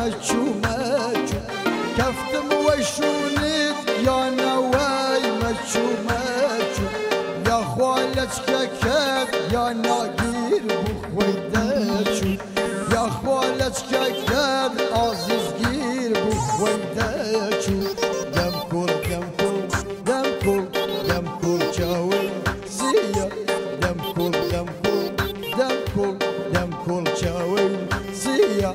مچو مچو كفتم وشونت يا نواي مچو مچو يا خوالتك كف يا ناقير بخويدتشو يا خوالتك كف عزيز جير بخويدتشو دم كل دم كل دم كل دم كل جاوي زيا دم كل دم كل دم كل دم كل جاوي زيا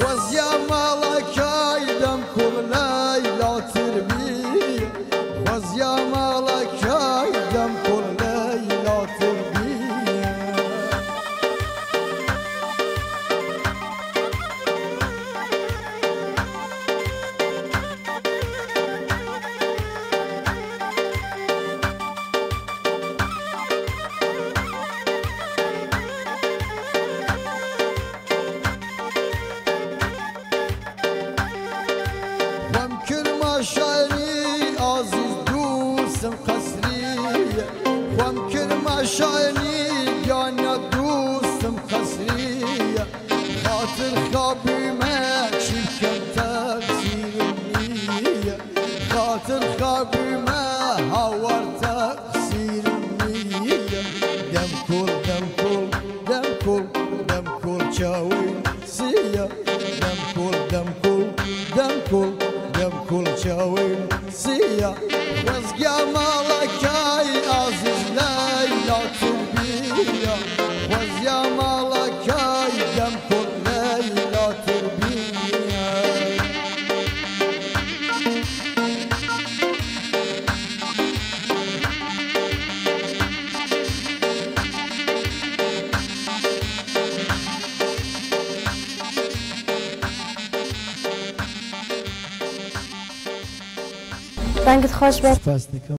خوزيا مالكاي دم كل ليلة تربية خوزيا مالكاي دم كل ليلة تربية شايني عزيز دوسم قصرية وامكن ما شايني جانا دوسم قصرية خاطر خابي ما شكم تقصير النية خاطر خابي ما هور تقصير النية دم كل دم كل دم كل دم كل شاوي سيا دم كل دم كل دم كل دم كل شاوي سيا وزقيا مالكاي عزيز ليلى تربية وزقيا مالكاي دم كل ليلى تربية رنگت خوش باد.